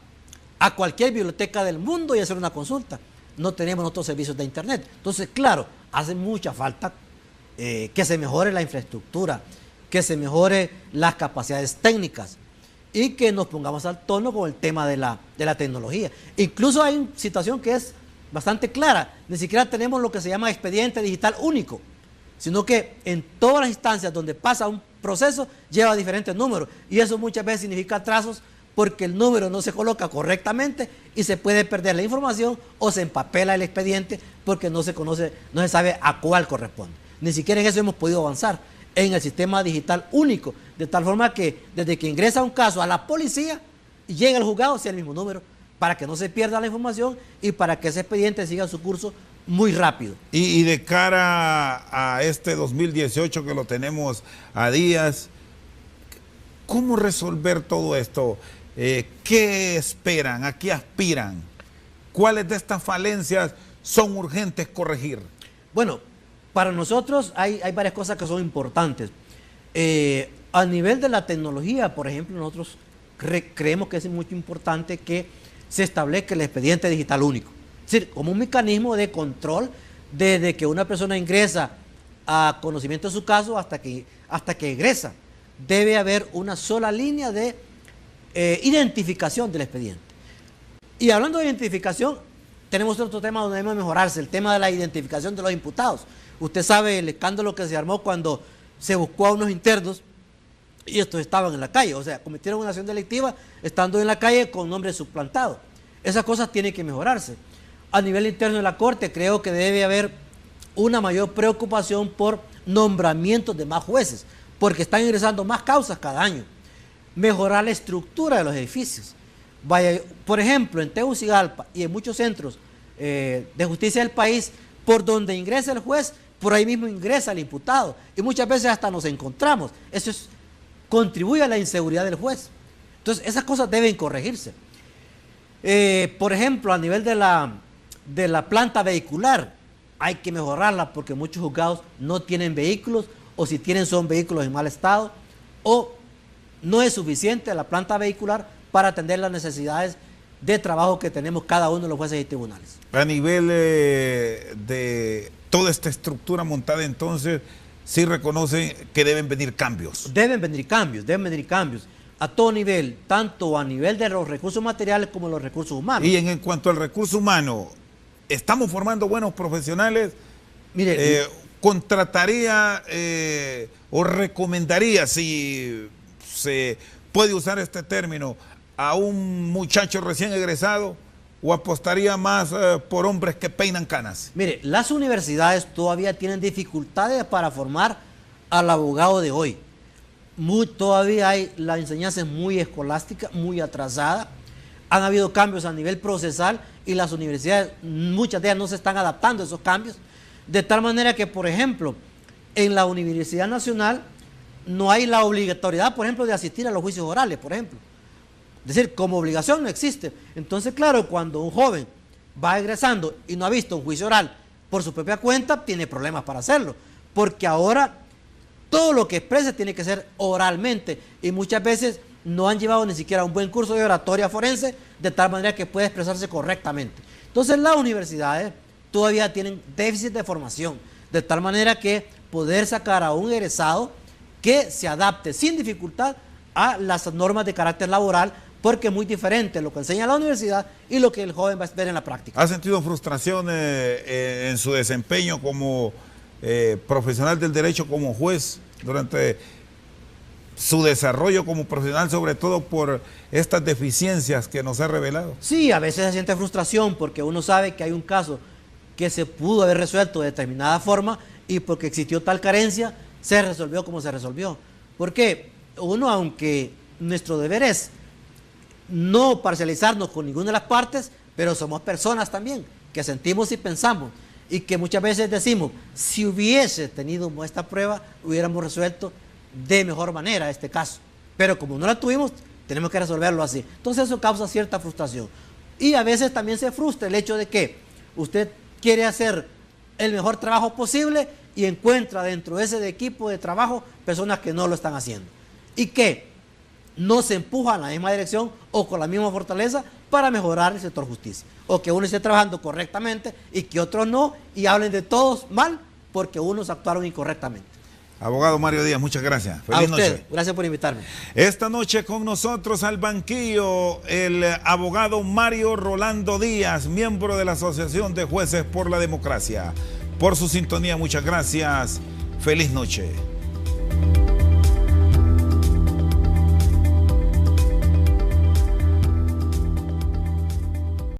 cualquier biblioteca del mundo y hacer una consulta. No tenemos otros servicios de internet. Entonces, claro, hace mucha falta que se mejore la infraestructura, que se mejore las capacidades técnicas y que nos pongamos al tono con el tema de la tecnología. Incluso hay una situación que es bastante clara, ni siquiera tenemos lo que se llama expediente digital único, sino que en todas las instancias donde pasa un proceso lleva diferentes números, y eso muchas veces significa atrasos porque el número no se coloca correctamente y se puede perder la información o se empapela el expediente porque no se conoce, no se sabe a cuál corresponde. Ni siquiera en eso hemos podido avanzar en el sistema digital único, de tal forma que desde que ingresa un caso a la policía y llega al juzgado sea el mismo número, para que no se pierda la información y para que ese expediente siga su curso muy rápido. Y de cara a este 2018 que lo tenemos a días, ¿cómo resolver todo esto? ¿Qué esperan? ¿A qué aspiran? ¿Cuáles de estas falencias son urgentes corregir? Bueno, para nosotros hay varias cosas que son importantes. A nivel de la tecnología, por ejemplo, nosotros creemos que es muy importante que se establezca el expediente digital único. Es decir, como un mecanismo de control desde que una persona ingresa a conocimiento de su caso hasta que egresa. Debe haber una sola línea de identificación del expediente. Y hablando de identificación, tenemos otro tema donde debe mejorarse, el tema de la identificación de los imputados. Usted sabe el escándalo que se armó cuando se buscó a unos internos y estos estaban en la calle, o sea, cometieron una acción delictiva estando en la calle con nombre suplantado. Esas cosas tienen que mejorarse. A nivel interno de la Corte creo que debe haber una mayor preocupación por nombramientos de más jueces, porque están ingresando más causas cada año. Mejorar la estructura de los edificios. Vaya, por ejemplo, en Tegucigalpa y en muchos centros de justicia del país, por donde ingresa el juez, por ahí mismo ingresa el imputado. Y muchas veces hasta nos encontramos. Eso contribuye a la inseguridad del juez. Entonces, esas cosas deben corregirse. Por ejemplo, a nivel de la planta vehicular, hay que mejorarla porque muchos juzgados no tienen vehículos, o si tienen son vehículos en mal estado, o no es suficiente la planta vehicular para atender las necesidades de trabajo que tenemos cada uno de los jueces y tribunales. A nivel de toda esta estructura montada, entonces, sí reconoce que deben venir cambios. Deben venir cambios a todo nivel, tanto a nivel de los recursos materiales como los recursos humanos. Y en cuanto al recurso humano, ¿estamos formando buenos profesionales? Mire, ¿contrataría o recomendaría, si se puede usar este término, a un muchacho recién egresado, o apostaría más por hombres que peinan canas? Mire, las universidades todavía tienen dificultades para formar al abogado de hoy. Todavía la enseñanza es muy escolástica, muy atrasada. Han habido cambios a nivel procesal y las universidades, muchas de ellas no se están adaptando a esos cambios. De tal manera que, por ejemplo, en la Universidad Nacional no hay la obligatoriedad, por ejemplo, de asistir a los juicios orales, por ejemplo. Es decir, como obligación no existe. Entonces, claro, cuando un joven va egresando y no ha visto un juicio oral por su propia cuenta, tiene problemas para hacerlo. Porque ahora todo lo que exprese tiene que ser oralmente y muchas veces no han llevado ni siquiera un buen curso de oratoria forense de tal manera que pueda expresarse correctamente. Entonces, las universidades todavía tienen déficit de formación, de tal manera que poder sacar a un egresado que se adapte sin dificultad a las normas de carácter laboral porque es muy diferente lo que enseña la universidad y lo que el joven va a ver en la práctica. ¿Ha sentido frustración en su desempeño como profesional del derecho, como juez, durante su desarrollo como profesional, sobre todo por estas deficiencias que nos ha revelado? Sí, a veces se siente frustración porque uno sabe que hay un caso que se pudo haber resuelto de determinada forma y porque existió tal carencia, se resolvió como se resolvió. Porque uno, aunque nuestro deber es no parcializarnos con ninguna de las partes, pero somos personas también, que sentimos y pensamos, y que muchas veces decimos, si hubiese tenido esta prueba, hubiéramos resuelto de mejor manera este caso. Pero como no la tuvimos, tenemos que resolverlo así. Entonces eso causa cierta frustración. Y a veces también se frustra el hecho de que usted quiere hacer el mejor trabajo posible y encuentra dentro de ese equipo de trabajo personas que no lo están haciendo. Y que no se empujan en la misma dirección o con la misma fortaleza para mejorar el sector justicia. O que uno esté trabajando correctamente y que otros no, y hablen de todos mal porque unos actuaron incorrectamente. Abogado Mario Díaz, muchas gracias. Feliz noche. Gracias por invitarme. Esta noche con nosotros al banquillo el abogado Mario Rolando Díaz, miembro de la Asociación de Jueces por la Democracia. Por su sintonía, muchas gracias. Feliz noche.